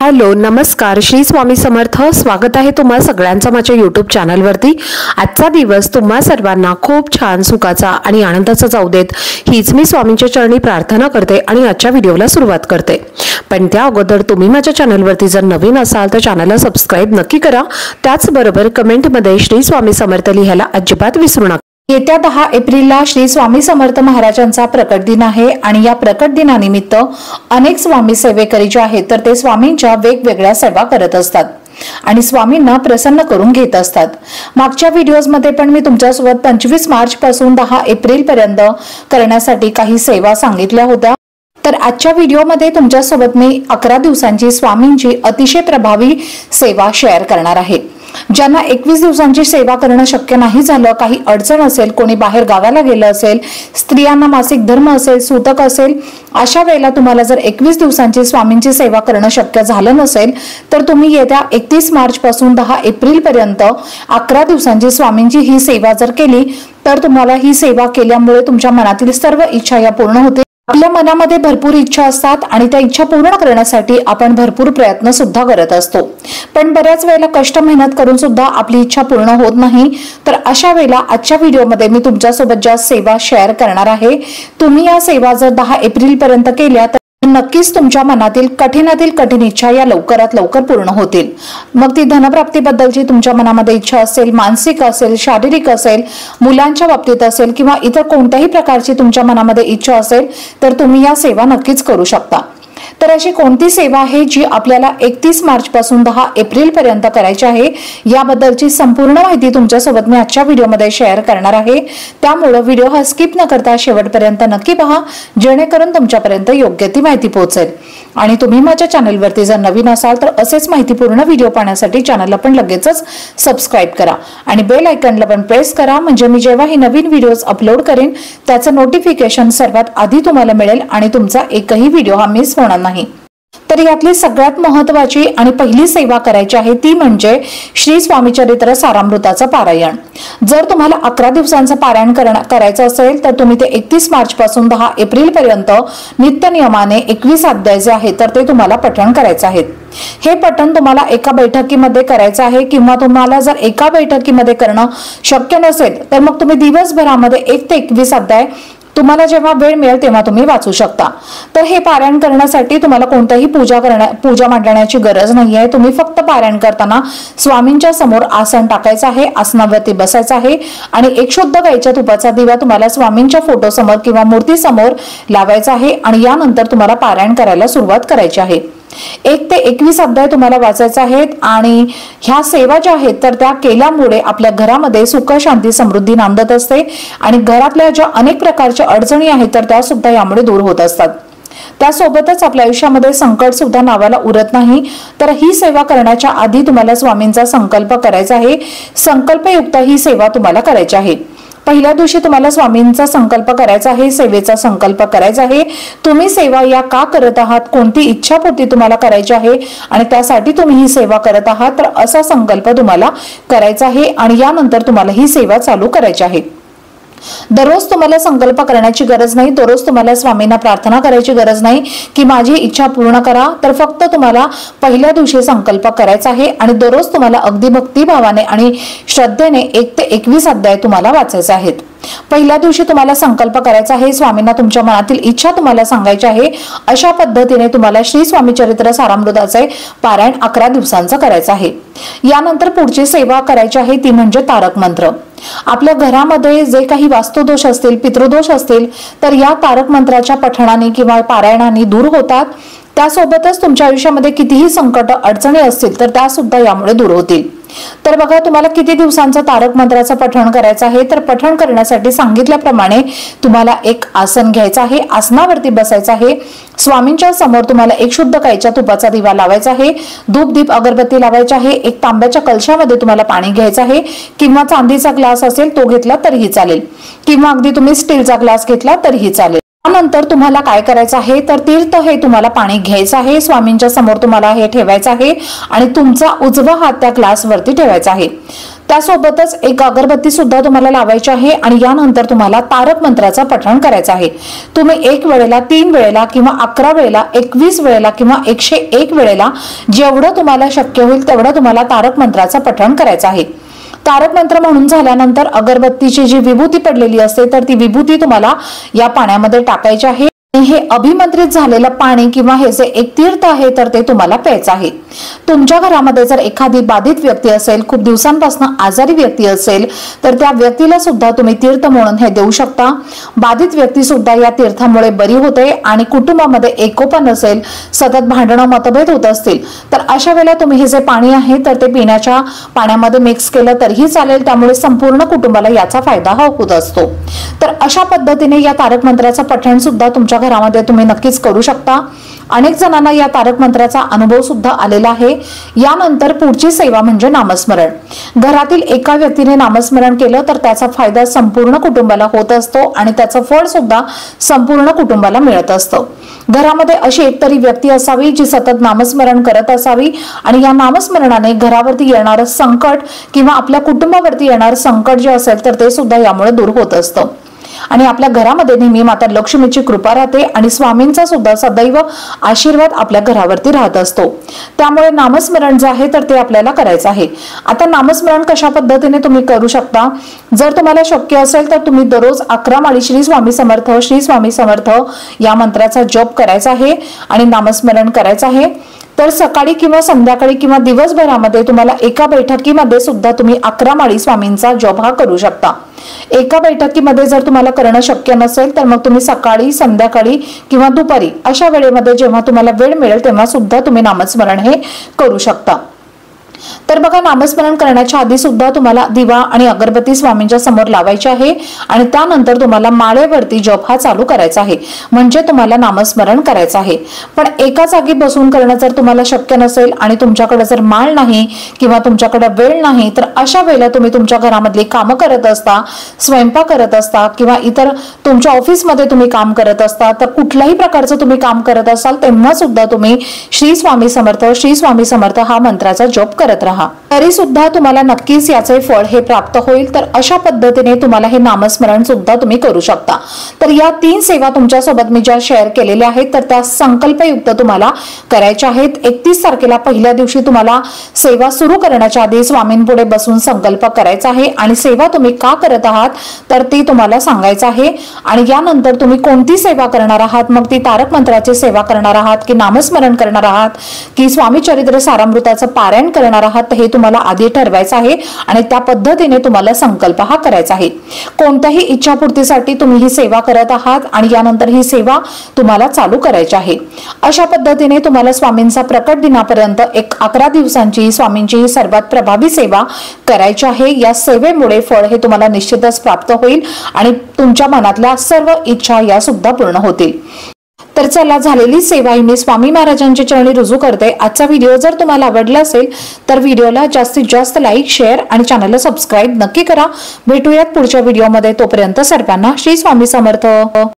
Hello नमस्कार श्री स्वामी समर्थ। स्वागत आहे तुम्हा सगळ्यांचं माझ्या YouTube चॅनलवरती। आजचा दिवस तुम्हा सर्वांना खूप छान सुखाचा आणि आनंदाचा जाऊ देत हीच मी स्वामींच्या चरणी प्रार्थना करते आणि आजच्या व्हिडिओला सुरुवात करते। पण त्या अगोदर तुम्ही माझ्या चॅनलवरती जर नवीन असाल तर चॅनलला सबस्क्राइब नक्की करा। त्याचबरोबर कमेंटमध्ये श्री स्वामी समर्थ लिहायला अजिबात विसरू नका। येत्या 10 एप्रिलला श्री स्वामी समर्थ महाराजांचा प्रकट दिन आहे आणि या प्रकट दिनानिमित्त अनेक स्वामी सेवेकरी जे आहेत तर ते स्वामींच्या वेगवेगळ्या सेवा करत असतात आणि स्वामींना प्रसन्न करून घेत असतात। मागच्या व्हिडिओजमध्ये पण मी तुमच्यासोबत 25 मार्च पासून 10 एप्रिल पर्यंत करण्यासाठी काही सेवा सांगितल्या होत्या। तर आजच्या व्हिडिओमध्ये तुमच्यासोबत मी 11 दिवसांची स्वामींची अतिशय प्रभावी सेवा शेअर करणार आहे। ज्यांना 21 दिवसांची सेवा करणं शक्य नाही झालं, काही अडचण असेल, कोणी बाहेर गावाला गेलं असेल, स्त्रियांना मासिक धर्म असेल, सूतक असेल, अशा वेळेला तुम्हाला जर 21 दिवसांची स्वामींची सेवा करणं शक्य झालं नसेल तर तुम्ही येत्या 31 मार्च पासून 10 एप्रिल पर्यंत 11 दिवसांची स्वामींची ही सेवा जर केली तर तुम्हाला ही सेवा केल्यामुळे तुमच्या मनातील सर्व इच्छा या पूर्ण होतील। आपल्या मनामध्ये भरपूर इच्छा असतात आणि त्या इच्छा पूर्ण करण्यासाठी आपण भरपूर प्रयत्न सुद्धा करत असतो, पण बऱ्याच वेळेला कष्ट मेहनत करून सुद्धा आपली इच्छा पूर्ण होत नाही। तर अशा वेळेला आजच्या व्हिडिओमध्ये मी तुमच्यासोबत ज्या सेवा शेअर करणार आहे, तुम्ही या सेवा जर 10 एप्रिल पर्यंत केल्या तर नक्कीच तुमच्या मनातील कठीणातील कठीण इच्छा या लवकरात लवकर पूर्ण होतील। मग ती धनप्राप्तीबद्दलची तुमच्या मनामध्ये इच्छा असेल, मानसिक असेल, शारीरिक असेल, मुलांच्या बाबतीत असेल किंवा इतर कोणत्याही प्रकारची तुमच्या मनामध्ये इच्छा असेल तर तुम्ही या सेवा नक्कीच करू शकता। तर अशी कोणती सेवा आहे जी आपल्याला 31 मार्च पासून 10 एप्रिल पर्यंत करायची आहे याबद्दलची संपूर्ण माहिती तुमच्यासोबत मी आजच्या व्हिडिओमध्ये शेअर करणार आहे। त्यामुळे व्हिडिओ हा स्किप न करता शेवटपर्यंत नक्की पहा, जेणेकरून तुमच्यापर्यंत योग्य ती माहिती पोहोचेल। आणि तुम्ही माझ्या चॅनलवरती जर नवीन असाल तर असेच माहितीपूर्ण व्हिडिओ पाहण्यासाठी चॅनलला पण लगेचच सबस्क्राइब करा आणि बेल आयकॉनला पण प्रेस करा, म्हणजे मी जेव्हा ही नवीन व्हिडिओज अपलोड करेन त्याचं नोटिफिकेशन सर्वात आधी तुम्हाला मिळेल आणि तुमचा एकही व्हिडिओ हा मिस होणार नाही। तर यातली सगळ्यात महत्त्वाची आणि पहिली सेवा करायची आहे ती म्हणजे श्री स्वामी चरित्र सारामृताचं पारायण। जर तुम्हाला 11 दिवसांचं पारायण करायचं असेल तर तुम्ही ते 31 मार्च पासून 10 एप्रिल पर्यंत नित्य नियमाने 21 अध्याय जे आहेत तर ते तुम्हाला पठण करायचे आहेत। हे पठण तुम्हाला एका बैठकीमध्ये करायचं आहे किंवा तुम्हाला जर एका बैठकीमध्ये करणं शक्य नसेल तर मग तुम्ही दिवसभरामध्ये 1 ते 21 अध्याय तुम्हाला जेव्हा वेळ मिळेल तेव्हा तुम्ही वाचू शकता। तर हे पारायण करण्यासाठी तुम्हाला कोणत्याही पूजा मांडण्याची गरज नाहीये। तुम्ही फक्त पारायण करताना स्वामींच्या समोर आसन टाकायचं आहे, आसनावरती बसायचं आहे आणि एक शुद्ध गाईच्या तुपाचा दिवा तुम्हाला स्वामींच्या फोटो समोर किंवा मूर्ती समोर लावायचा आहे आणि यानंतर तुम्हाला पारायण करायला सुरुवात करायची आहे। 1 ते 21 अध्याय तुम्हाला वाचायचे आहेत आणि ह्या सेवा ज्या आहेत तर त्या केल्यामुळे आपल्या घरामध्ये सुख शांती समृद्धी नांदत असते आणि घरातल्या ज्या अनेक प्रकारच्या अडचणी आहेत तर त्या सुद्धा यामुळे दूर होत असतात। त्यासोबतच आपल्या आयुष्यामध्ये संकट सुद्धा नावाला उरत नाही। तर ही सेवा करण्याच्या आधी तुम्हाला स्वामींचा संकल्प करायचा आहे, संकल्पयुक्त ही सेवा तुम्हाला करायची आहे। पहिल्या दिवशी तुम्हाला स्वामींचा संकल्प करायचा आहे, सेवेचा संकल्प करायचा आहे। तुम्ही सेवा या का करत आहात, कोणती इच्छापूर्ती तुम्हाला करायची आहे आणि त्यासाठी तुम्ही ही सेवा करत आहात तर असा संकल्प तुम्हाला करायचा आहे आणि यानंतर तुम्हाला ही सेवा चालू करायची आहे। दररोज तुम्हाला संकल्प करण्याची गरज नाही, दररोज तुम्हाला स्वामींना प्रार्थना करायची गरज नाही की माझी इच्छा पूर्ण करा। तर फक्त तुम्हाला पहिल्या दिवशी संकल्प करायचा आहे आणि दररोज तुम्हाला अगदी भक्तिभावाने आणि श्रद्धेने 1 ते 21 अध्याय तुम्हाला वाचायचे आहेत। पहिल्या दिवशी तुम्हाला संकल्प करायचा आहे, स्वामींना तुमच्या मनातील इच्छा तुम्हाला सांगायची आहे। अशा पद्धतीने तुम्हाला श्री स्वामी चरित्र सारामृताचे पारायण 11 दिवसांचं करायचं आहे। यानंतर पुढची सेवा करायची आहे ती म्हणजे तारक मंत्र। आपल्या घरामध्ये जे काही वास्तुदोष असतील, पितृदोष असतील तर या तारक मंत्राच्या पठणाने किंवा पारायणाने दूर होतात। त्यासोबतच तुमच्या आयुष्यामध्ये कितीही संकट अडचणी असतील तर त्या सुद्धा यामुळे दूर होतील। तर बघा तुम्हाला किती दिवसांचं तारक मंत्राचं पठण करायचं आहे, तर पठण करण्यासाठी सांगितल्याप्रमाणे तुम्हाला एक आसन घ्यायचं आहे, आसनावरती बसायचं आहे। स्वामींच्या समोर तुम्हाला एक शुद्ध गाईच्या तुपाचा दिवा लावायचा आहे, धूप दीप अगरबत्ती लावायची आहे। एक तांब्याच्या कलशामध्ये तुम्हाला पाणी घ्यायचं आहे किंवा चांदीचा ग्लास असेल तो घेतला तरीही चालेल किंवा अगदी तुम्ही स्टीलचा ग्लास घेतला तरीही चालेल। त्यानंतर तुम्हाला काय करायचं आहे तर तीर्थ हे तुम्हाला पाणी घ्यायचं आहे, स्वामींच्या समोर तुम्हाला हे ठेवायचं आहे आणि तुमचा उजवा हात त्या ग्लासवरती ठेवायचा आहे। त्यासोबतच एक अगरबत्ती सुद्धा तुम्हाला लावायची आहे आणि यानंतर तुम्हाला तारक मंत्राचा पठण करायचा आहे। तुम्ही 1 वेळेला, 3 वेळेला किंवा 11 वेळेला, 21 वेळेला किंवा 101 वेळेला जेवढं तुम्हाला शक्य होईल तेवढं तुम्हाला तारक मंत्राचा पठण करायचं आहे। तारक मंत्र म्हणून झाल्यानंतर अगरबत्तीची जी विभूती पडलेली असते तर ती विभूती तुम्हाला या पाण्यामध्ये टाकायची आहे। हे अभिमंत्रित झालेलं पाणी किंवा हे जे एक तीर्थ आहे तर ते तुम्हाला प्यायचं आहे। तुमच्या घरामध्ये जर एखादी बाधित व्यक्ती असेल, खूप दिवसांपासून आजारी व्यक्ती असेल तर त्या व्यक्तीला सुद्धा तुम्ही तीर्थ म्हणून हे देऊ शकता। बाधित व्यक्ती सुद्धा या तीर्थामुळे बरी होते आणि कुटुंबामध्ये एकोपा नसेल, सतत भांडणं मतभेद होत असतील तर अशा वेळेला तुम्ही हे जे पाणी आहे तर ते पिण्याच्या पाण्यामध्ये मिक्स केलं तरीही चालेल, त्यामुळे संपूर्ण कुटुंबाला याचा फायदा होत असतो। तर अशा पद्धतीने या तारक मंत्राचं पठण सुद्धा तुमच्या घरामध्ये तुम्ही नक्कीच करू शकता। अनेक जणांना या तारक मंत्राचा अनुभव सुद्धा आलेला आहे। यानंतर पुढची सेवा म्हणजे नामस्मरण। घरातील एका व्यक्तीने नामस्मरण केलं तर त्याचा फायदा संपूर्ण कुटुंबाला होत असतो आणि त्याचं फळ सुद्धा संपूर्ण कुटुंबाला मिळत असतं। घरामध्ये अशी एकतरी व्यक्ती असावी जी सतत नामस्मरण करत असावी आणि या नामस्मरणाने घरावरती येणारं संकट किंवा आपल्या कुटुंबावरती येणारं संकट जे असेल तर ते सुद्धा यामुळे दूर होत असतं आणि आपल्या घरामध्ये नेहमी माता लक्ष्मीची कृपा राहते आणि स्वामींचा सुद्धा सदैव आशीर्वाद आपल्या घरावरती राहत असतो। त्यामुळे नामस्मरण जे आहे तर ते आपल्याला करायचं आहे। आता नामस्मरण कशा पद्धतीने तुम्ही करू शकता, जर तुम्हाला शक्य असेल तर तुम्ही दररोज 11 माळी श्री स्वामी समर्थ, श्री स्वामी समर्थ या मंत्राचा जप करायचा आहे आणि नामस्मरण करायचं आहे। तर सकाळी किंवा संध्याकाळी किंवा दिवसभरामध्ये तुम्हाला एका बैठकीमध्ये सुद्धा तुम्ही 11 माळी स्वामींचा जप हा करू शकता। एका बैठकीमध्ये जर तुम्हाला करणं शक्य नसेल तर मग तुम्ही सकाळी, संध्याकाळी किंवा दुपारी अशा वेळेमध्ये जेव्हा तुम्हाला वेळ मिळेल तेव्हा सुद्धा तुम्ही नामस्मरण हे करू शकता। तर बघा, नामस्मरण करण्याच्या आधी सुद्धा तुम्हाला दिवा आणि अगरबत्ती स्वामींच्या समोर लावायची आहे आणि त्यानंतर तुम्हाला माळेवरती जप हा चालू करायचा आहे, म्हणजे तुम्हाला नामस्मरण करायचं आहे। पण एका जागी बसून करणं जर तुम्हाला शक्य नसेल आणि तुमच्याकडे जर माळ नाही किंवा तुमच्याकडे वेळ नाही तर अशा वेळेला तुम्ही तुमच्या घरामधली कामं करत असता, स्वयंपाक करत असता किंवा इतर तुमच्या ऑफिसमध्ये तुम्ही काम करत असता, तर कुठल्याही प्रकारचं तुम्ही काम करत असाल तेव्हा सुद्धा तुम्ही श्री स्वामी समर्थ, श्री स्वामी समर्थ हा मंत्राचा जप करत राहा, तरी सुद्धा तुम्हाला नक्कीच याचे फळ हे प्राप्त होईल। तर अशा पद्धतीने तुम्हाला हे नामस्मरण सुद्धा तुम्ही करू शकता। तर या 3 सेवा तुमच्या सोबत मी ज्या शेअर केलेल्या आहेत तर त्या संकल्पयुक्त तुम्हाला करायच्या आहेत। 31 तारखेला पहिल्या दिवशी तुम्हाला सेवा सुरू करण्याच्या आधी स्वामींपुढे बसून संकल्प करायचा आहे आणि सेवा तुम्ही का करत आहात तर ती तुम्हाला सांगायचं आहे आणि यानंतर तुम्ही कोणती सेवा करणार आहात, मग ती तारक मंत्राची सेवा करणार आहात की नामस्मरण करणार आहात की स्वामी चरित्र सारामृताचं पारायण करणार आहात हे तुम्हाला आधी ठरवायचं आहे आणि त्या पद्धतीने तुम्हाला संकल्प हा करायचा आहे। कोणत्याही इच्छापूर्तीसाठी तुम्ही ही सेवा करत आहात आणि यानंतर ही सेवा तुम्हाला चालू करायची आहे। अशा पद्धतीने तुम्हाला स्वामींचा प्रकट दिनापर्यंत एक 11 दिवसांची स्वामींची ही सर्वात प्रभावी सेवा करायची आहे। या सेवेमुळे फळ हे तुम्हाला निश्चितच प्राप्त होईल आणि तुमच्या मनातल्या सर्व इच्छा या सुद्धा पूर्ण होतील। तर चला, झालेली सेवा ही मी स्वामी महाराजांच्या चरणी रुजू करते। आजचा व्हिडिओ जर तुम्हाला आवडला असेल तर व्हिडिओला जास्तीत जास्त लाईक, शेअर आणि चॅनलला सबस्क्राईब नक्की करा। भेटूयात पुढच्या व्हिडिओमध्ये, तोपर्यंत सर्वांना श्री स्वामी समर्थ।